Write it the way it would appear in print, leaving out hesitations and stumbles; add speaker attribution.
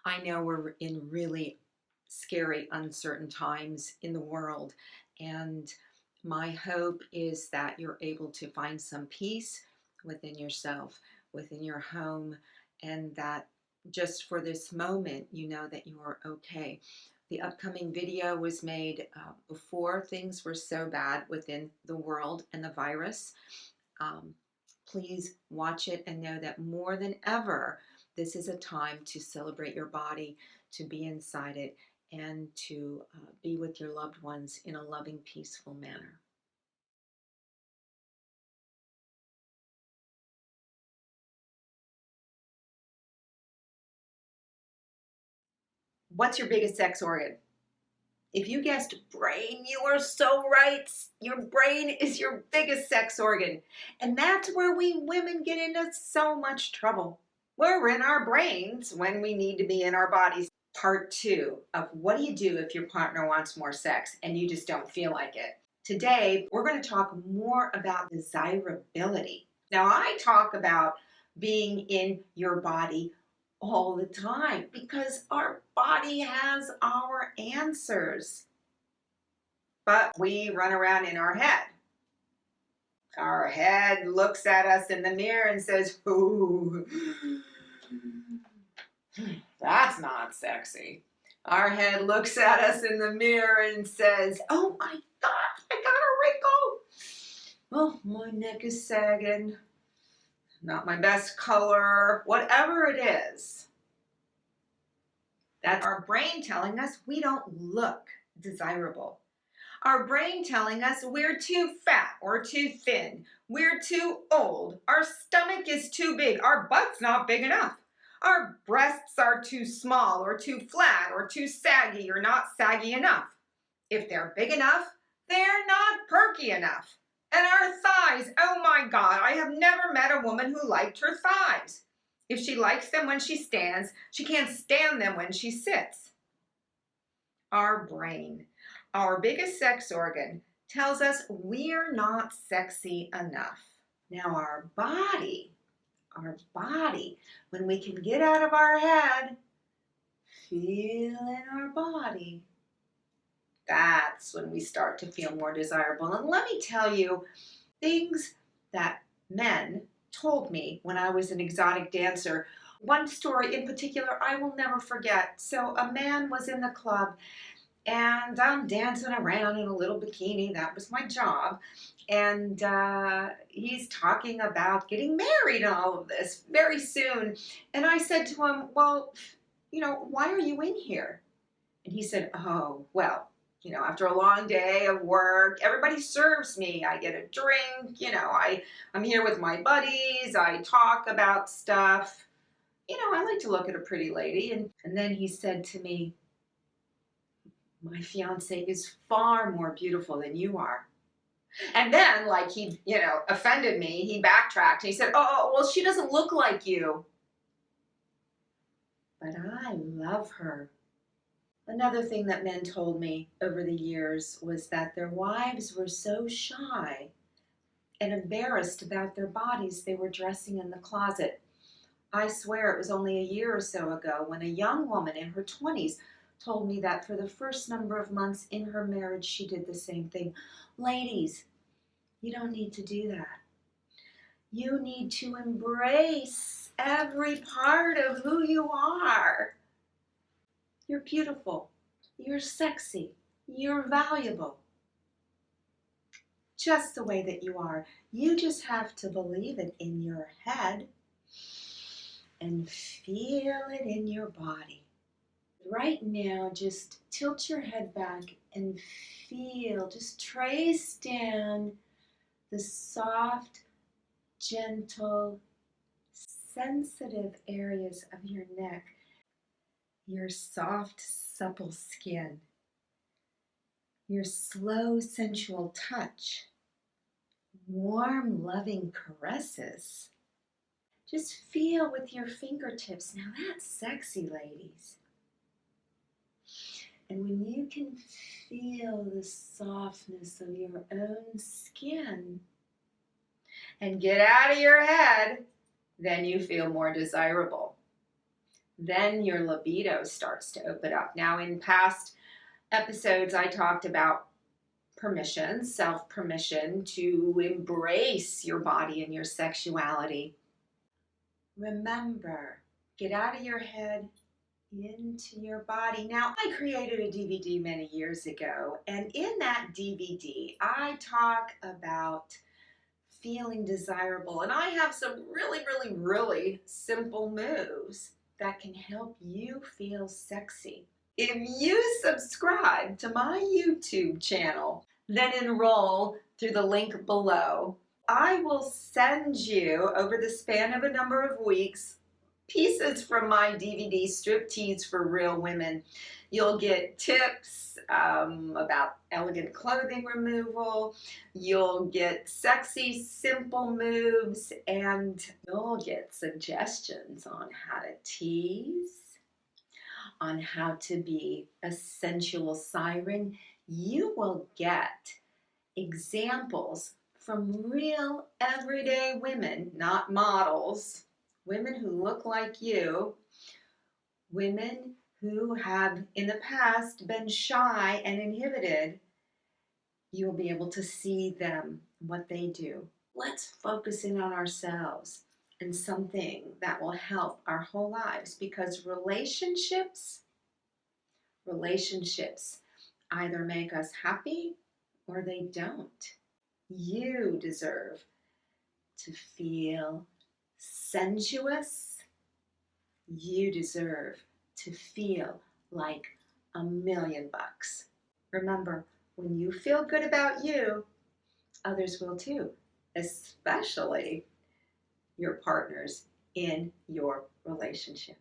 Speaker 1: I know we're in really scary, uncertain times in the world, and my hope is that you're able to find some peace within yourself, within your home, and that just for this moment, you know that you are okay. The upcoming video was made before things were so bad within the world and the virus. Um, Please watch it and know that more than ever, this is a time to celebrate your body, to be inside it, and to be with your loved ones in a loving, peaceful manner. What's your biggest sex organ? If you guessed brain, you are so right. Your brain is your biggest sex organ. And that's where we women get into so much trouble. We're in our brains when we need to be in our bodies. Part two of what do you do if your partner wants more sex and you just don't feel like it? Today, we're going to talk more about desirability. Now, I talk about being in your body all the time because our body has our answers. But we run around in our head. Our head looks at us in the mirror and says, "Ooh, that's not sexy." Our head looks at us in the mirror and says, "Oh my God, I got a wrinkle. Oh, my neck is sagging. Not my best color." Whatever it is, that's our brain telling us we don't look desirable. Our brain telling us we're too fat or too thin. We're too old. Our stomach is too big. Our butt's not big enough. Our breasts are too small or too flat or too saggy or not saggy enough. If they're big enough, they're not perky enough. And our thighs, oh my God, I have never met a woman who liked her thighs. If she likes them when she stands, she can't stand them when she sits. Our brain, our biggest sex organ, tells us we're not sexy enough. Now our body, when we can get out of our head, feel in our body, that's when we start to feel more desirable. And let me tell you, things that men told me when I was an exotic dancer. One story in particular I will never forget. So a man was in the club and I'm dancing around in a little bikini. That was my job. And he's talking about getting married and all of this very soon. And I said to him, "Well, why are you in here?" And he said, "Oh, well, after a long day of work, everybody serves me. I get a drink. I'm here with my buddies. I talk about stuff. I like to look at a pretty lady." And then he said to me, "My fiance is far more beautiful than you are." And then, like he, offended me, he backtracked. He said, "Oh, well, she doesn't look like you." But I love her. Another thing that men told me over the years was that their wives were so shy and embarrassed about their bodies they were dressing in the closet. I swear it was only a year or so ago when a young woman in her 20s told me that for the first number of months in her marriage, she did the same thing. Ladies, you don't need to do that. You need to embrace every part of who you are. You're beautiful. You're sexy. You're valuable. Just the way that you are. You just have to believe it in your head and feel it in your body. Right now, just tilt your head back and feel, just trace down the soft, gentle, sensitive areas of your neck, your soft, supple skin, your slow, sensual touch, warm, loving caresses. Just feel with your fingertips. Now that's sexy, ladies. And when you can feel the softness of your own skin and get out of your head, then you feel more desirable. then your libido starts to open up. Now, in past episodes, I talked about permission, self permission to embrace your body and your sexuality. Remember, get out of your head, into your body. Now, I created a DVD many years ago, and in that DVD, I talk about feeling desirable, and I have some really simple moves that can help you feel sexy. If you subscribe to my YouTube channel, then enroll through the link below. I will send you, over the span of a number of weeks, pieces from my DVD, Striptease for Real Women. You'll get tips about elegant clothing removal. You'll get sexy, simple moves, and you'll get suggestions on how to tease, on how to be a sensual siren. You will get examples from real everyday women, not models, women who look like you, women who have in the past been shy and inhibited. You'll be able to see them, what they do. Let's focus in on ourselves and something that will help our whole lives, because relationships either make us happy or they don't. You deserve to feel sensuous. You deserve to feel like $1,000,000. Remember, when you feel good about you, others will too, especially your partners in your relationship.